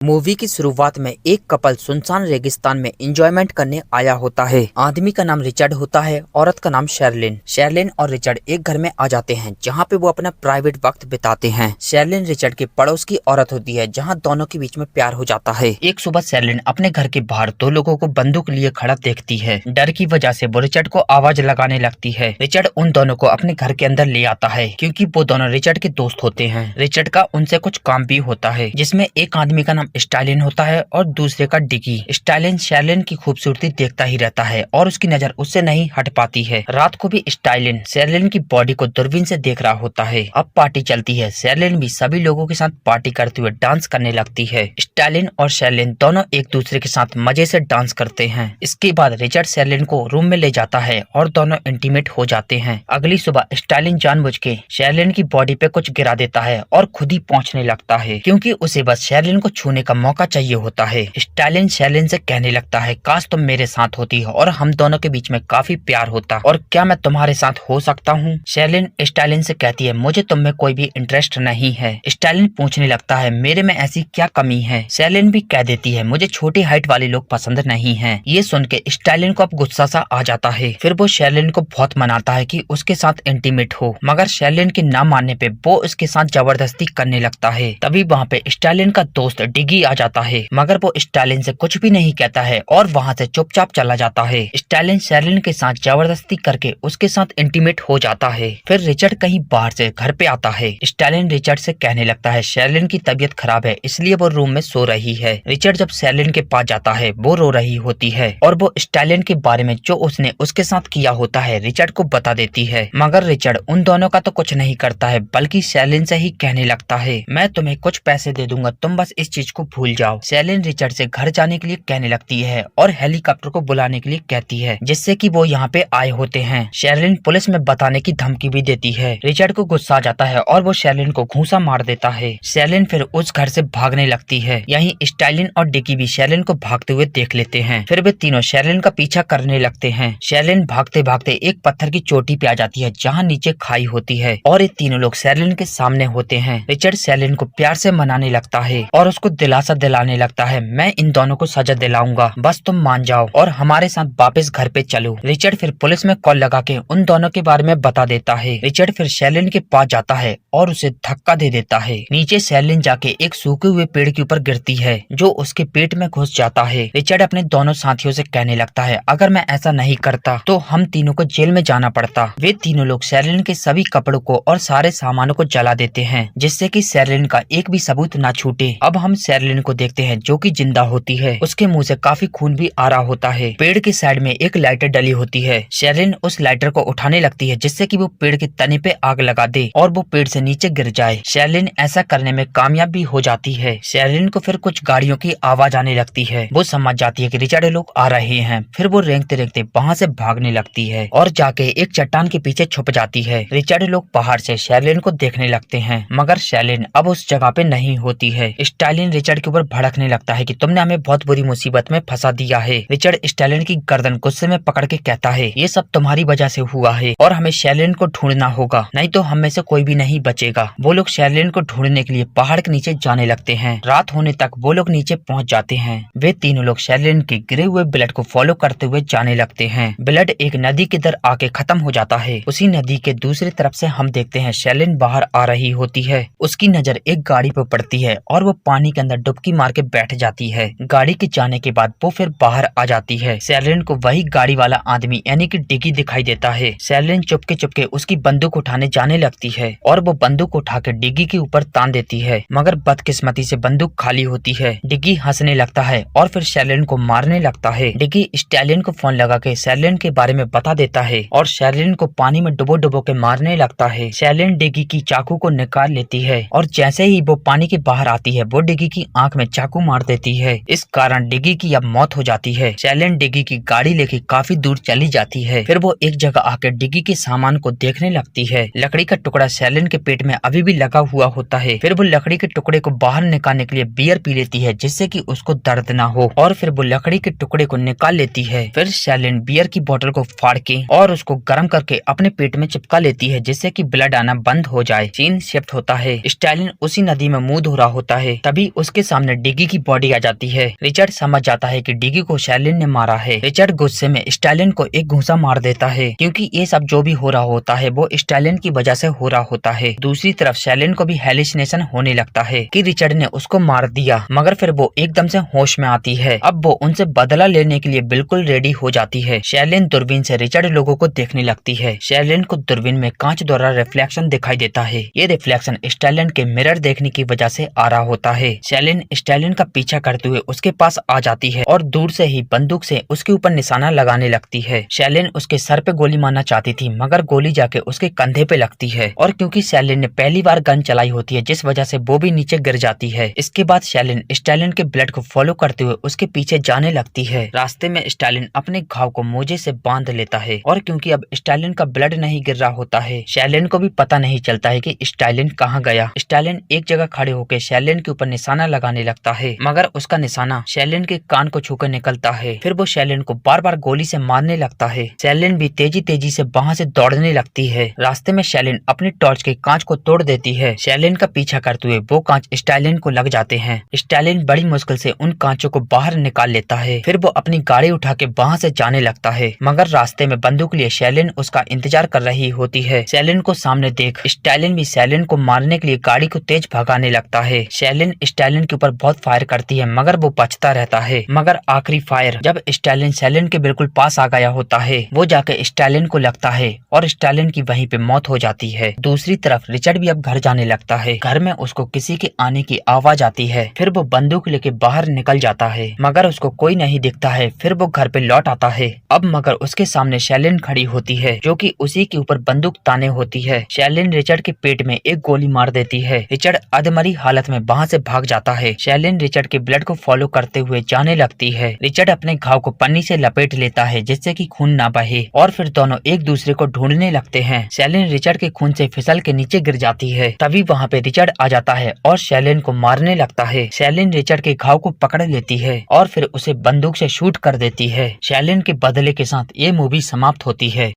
Movie की शुरुआत में एक कपल सुनसान रेगिस्तान में एंजॉयमेंट करने आया होता है। आदमी का नाम रिचर्ड होता है, औरत का नाम शेरलिन। शेरलिन और रिचर्ड एक घर में आ जाते हैं जहां पे वो अपना प्राइवेट वक्त बिताते हैं। शेरलिन रिचर्ड के पड़ोस की औरत होती है जहां दोनों के बीच में प्यार हो जाता है। एक सुबह शेरलिन अपने घर के बाहर दो लोगों को बंदूक लिए खड़ा देखती है। डर की वजह से वो रिचर्ड को आवाज लगाने लगती है। रिचर्ड उन दोनों को अपने घर के अंदर ले आता है क्योंकि वो दोनों रिचर्ड के दोस्त होते हैं। रिचर्ड का उनसे कुछ काम भी होता है जिसमें एक आदमी का नाम स्टालिन होता है और दूसरे का डिगी। स्टालिन शेरलिन की खूबसूरती देखता ही रहता है और उसकी नजर उससे नहीं हट पाती है। रात को भी स्टालिन शेरलिन की बॉडी को दूरबीन से देख रहा होता है। अब पार्टी चलती है। शेरलिन भी सभी लोगों के साथ पार्टी करते हुए डांस करने लगती है। स्टालिन और शेरलिन दोनों एक दूसरे के साथ मजे से डांस करते हैं। इसके बाद रिचर्ड शेरलिन को रूम में ले जाता है और दोनों इंटीमेट हो जाते हैं। अगली सुबह स्टालिन जानबूझ के शेरलिन की बॉडी पे कुछ गिरा देता है और खुद ही पहुंचने लगता है क्योंकि उसे बस शेरलिन को छूने का मौका चाहिए होता है। स्टालिन शेरलिन से कहने लगता है, काश तुम मेरे साथ होती और हम दोनों के बीच में काफी प्यार होता, और क्या मैं तुम्हारे साथ हो सकता हूँ? शेरलिन स्टालिन से कहती है, मुझे तुम में कोई भी इंटरेस्ट नहीं है। स्टालिन पूछने लगता है, मेरे में ऐसी क्या कमी है? शेरलिन भी कह देती है, मुझे छोटी हाइट वाले लोग पसंद नहीं है। ये सुन के स्टालिन को अब गुस्सा सा आ जाता है। फिर वो शेरलिन को बहुत मनाता है कि उसके साथ इंटीमेट हो, मगर शेरलिन के ना मानने पे वो उसके साथ जबरदस्ती करने लगता है। तभी वहाँ पे स्टालिन का दोस्त डिगी आ जाता है, मगर वो स्टालिन से कुछ भी नहीं कहता है और वहाँ से चुपचाप चला जाता है। स्टालिन शेरलिन के साथ जबरदस्ती करके उसके साथ इंटीमेट हो जाता है। फिर रिचर्ड कहीं बाहर से घर पे आता है। स्टालिन रिचर्ड से कहने लगता है, शेरलिन की तबीयत खराब है इसलिए वो रूम में सो रही है। रिचर्ड जब शेरलिन के पास जाता है वो रो रही होती है और वो स्टालिन के बारे में जो उसने उसके साथ किया होता है रिचर्ड को बता देती है, मगर रिचर्ड उन दोनों का तो कुछ नहीं करता है बल्कि शेरलिन से ही कहने लगता है, मैं तुम्हें कुछ पैसे दे दूंगा, तुम बस इस चीज को भूल जाओ। शेरलिन रिचर्ड से घर जाने के लिए कहने लगती है और हेलीकॉप्टर को बुलाने के लिए कहती है जिससे कि वो यहाँ पे आए होते हैं। शेरलिन पुलिस में बताने की धमकी भी देती है। रिचर्ड को गुस्सा आ जाता है और वो शेरलिन को घूंसा मार देता है। शेरलिन फिर उस घर से भागने लगती है। यहीं स्टालिन और डिकी भी शेरलिन को भागते हुए देख लेते हैं। फिर वे तीनों शेरलिन का पीछा करने लगते हैं। शेरलिन भागते भागते एक पत्थर की चोटी पे आ जाती है जहाँ नीचे खाई होती है और ये तीनों लोग शेरलिन के सामने होते हैं। रिचर्ड शेरलिन को प्यार से मनाने लगता है और उसको दिलासा दिलाने लगता है, मैं इन दोनों को सजा दिलाऊंगा, बस तुम मान जाओ और हमारे साथ वापस घर पे चलो। रिचर्ड फिर पुलिस में कॉल लगा के उन दोनों के बारे में बता देता है। रिचर्ड फिर शेरलिन के पास जाता है और उसे धक्का दे देता है। नीचे शेरलिन जाके एक सूखे हुए पेड़ के ऊपर गिरती है जो उसके पेट में घुस जाता है। रिचर्ड अपने दोनों साथियों से कहने लगता है, अगर मैं ऐसा नहीं करता तो हम तीनों को जेल में जाना पड़ता। वे तीनों लोग शेरलिन के सभी कपड़ों को और सारे सामानों को जला देते हैं जिससे कि शेरलिन का एक भी सबूत ना छूटे। अब हम शेरलिन को देखते हैं जो कि जिंदा होती है। उसके मुंह से काफी खून भी आ रहा होता है। पेड़ के साइड में एक लाइटर डली होती है। शेरलिन उस लाइटर को उठाने लगती है जिससे कि वो पेड़ के तने पे आग लगा दे और वो पेड़ से नीचे गिर जाए। शेरलिन ऐसा करने में कामयाब भी हो जाती है। शेरलिन को फिर कुछ गाड़ियों की आवाज आने लगती है। वो समझ जाती है कि रिचर्ड लोग आ रहे हैं। फिर वो रेंगते रेंगते वहाँ से भागने लगती है और जाके एक चट्टान के पीछे छुप जाती है। रिचर्ड लोग पहाड़ से शेरलिन को देखने लगते हैं, मगर शेरलिन अब उस जगह पे नहीं होती है। स्टालिन रिचर्ड के ऊपर भड़कने लगता है कि तुमने हमें बहुत बुरी मुसीबत में फंसा दिया है। रिचर्ड स्टालिन की गर्दन गुस्से में पकड़ के कहता है, ये सब तुम्हारी वजह से हुआ है और हमें शेरलिन को ढूंढना होगा, नहीं तो हम में से कोई भी नहीं बचेगा। वो लोग शेरलिन को ढूंढने के लिए पहाड़ के नीचे जाने लगते हैं। रात होने तक वो लोग नीचे पहुंच जाते हैं। वे तीनों लोग शेरलिन के गिरे हुए ब्लड को फॉलो करते हुए जाने लगते हैं। ब्लड एक नदी के दर आके खत्म हो जाता है। उसी नदी के दूसरी तरफ से हम देखते हैं शेरलिन बाहर आ रही होती है। उसकी नजर एक गाड़ी पर पड़ती है और वो पानी के अंदर डुबकी मार के बैठ जाती है। गाड़ी के जाने के बाद वो फिर बाहर आ जाती है। शेरलिन को वही गाड़ी वाला आदमी यानी कि डिगी दिखाई देता है। शेरलिन चुपके चुपके उसकी बंदूक उठाने जाने लगती है और वो बंदूक उठा के डिगी के ऊपर तान देती है, मगर बदकिस्मती से बंदूक खाली होती है। डिगी हंसने लगता है और फिर शेरलिन को मारने लगता है। डिगी स्टालिन को फोन लगा के शेरलिन के बारे में बता देता है और शेरलिन को पानी में डुबो डुबो के मारने लगता है। शेरलिन डिगी की चाकू को निकाल लेती है और जैसे ही वो पानी के बाहर आती है वो डिगी की आंख में चाकू मार देती है। इस कारण डिगी की अब मौत हो जाती है। शेरलिन डिगी की गाड़ी लेके काफी दूर चली जाती है। फिर वो एक जगह आकर डिगी के सामान को देखने लगती है। लकड़ी का टुकड़ा शेरलिन के पेट में अभी भी लगा हुआ होता है। फिर वो लकड़ी के टुकड़े को बाहर निकालने के लिए बियर पी लेती है जिससे कि उसको दर्द ना हो, और फिर वो लकड़ी के टुकड़े को निकाल लेती है। फिर शेरलिन बियर की बोतल को फाड़ के और उसको गर्म करके अपने पेट में चिपका लेती है जिससे कि ब्लड आना बंद हो जाए। सीन शिफ्ट होता है। स्टालिन उसी नदी में मुंह धो रहा होता है। तभी उसके सामने डिगी की बॉडी आ जाती है। रिचर्ड समझ जाता है कि डिगी को शैरलिन ने मारा है। रिचर्ड गुस्से में स्टैलिन को एक घूंसा मार देता है, क्योंकि ये सब जो भी हो रहा होता है वो स्टैलिन की वजह से हो रहा होता है। दूसरी तरफ शैरलिन को भी हेलुसिनेशन होने लगता है कि रिचर्ड ने उसको मार दिया, मगर फिर वो एकदम से होश में आती है। अब वो उनसे बदला लेने के लिए बिल्कुल रेडी हो जाती है। शैरलिन दूरबीन से रिचर्ड लोगों को देखने लगती है। शैरलिन को दूरबीन में कांच द्वारा रिफ्लेक्शन दिखाई देता है। ये रिफ्लेक्शन स्टैलिन के मिरर देखने की वजह से आ रहा होता है। शैरलिन स्टैलिन का पीछा करते हुए उसके पास आ जाती है और दूर से ही बंदूक से उसके ऊपर निशाना लगाने लगती है। शैरलिन उसके सर पे गोली मारना चाहती थी, मगर गोली जाके उसके कंधे पे लगती है, और क्योंकि शैरलिन ने पहली बार गन चलाई होती है जिस वजह से वो भी नीचे गिर जाती है। इसके बाद शैरलिन स्टैलिन के ब्लड को फॉलो करते हुए उसके पीछे जाने लगती है। रास्ते में स्टैलिन अपने घाव को मोजे से बांध लेता है, और क्योंकि अब स्टैलिन का ब्लड नहीं गिर रहा होता है, शैरलिन को भी पता नहीं चलता है कि स्टैलिन कहाँ गया। स्टैलिन एक जगह खड़े होकर शैरलिन के ऊपर निशाना लगाने लगता है, मगर उसका निशाना शैरलिन के कान को छूकर निकलता है। फिर वो शैरलिन को बार बार गोली से मारने लगता है। शैरलिन भी तेजी तेजी से वहाँ से दौड़ने लगती है। रास्ते में शैरलिन अपनी टॉर्च के कांच को तोड़ देती है। शैरलिन का पीछा करते हुए वो कांच स्टैलिन को लग जाते हैं। स्टैलिन बड़ी मुश्किल से उन कांचों को बाहर निकाल लेता है। फिर वो अपनी गाड़ी उठा के वहाँ से जाने लगता है, मगर रास्ते में बंदूक लिए शैरलिन उसका इंतजार कर रही होती है। शैरलिन को सामने देख स्टैलिन भी शैरलिन को मारने के लिए गाड़ी को तेज भगाने लगता है। शैरलिन स्टैलिन के ऊपर बहुत फायर करती है, मगर वो बचता रहता है। मगर आखिरी फायर जब स्टैलिन शैरलिन के बिल्कुल पास आ गया होता है, वो जाके स्टैलिन को लगता है और स्टैलिन की वहीं पे मौत हो जाती है। दूसरी तरफ रिचर्ड भी अब घर जाने लगता है। घर में उसको किसी के आने की आवाज आती है। फिर वो बंदूक लेके बाहर निकल जाता है, मगर उसको कोई नहीं दिखता है। फिर वो घर पे लौट आता है। अब मगर उसके सामने शैरलिन खड़ी होती है, जो कि उसी के ऊपर बंदूक ताने होती है। शैरलिन रिचर्ड के पेट में एक गोली मार देती है। रिचर्ड अधमरी हालत में वहाँ से भाग जाता है। शैरलिन रिचर्ड के ब्लड को फॉलो करते हुए जाने लगती है। रिचर्ड अपने घाव को पन्नी से लपेट लेता है जिससे कि खून ना बहे, और फिर दोनों एक दूसरे को ढूंढने लगते हैं। शैरलिन रिचर्ड के खून से फिसल के नीचे गिर जाती है। तभी वहाँ पे रिचर्ड आ जाता है और शैरलिन को मारने लगता है। शैरलिन रिचर्ड के घाव को पकड़ लेती है और फिर उसे बंदूक से शूट कर देती है। शैरलिन के बदले के साथ ये मूवी समाप्त होती है।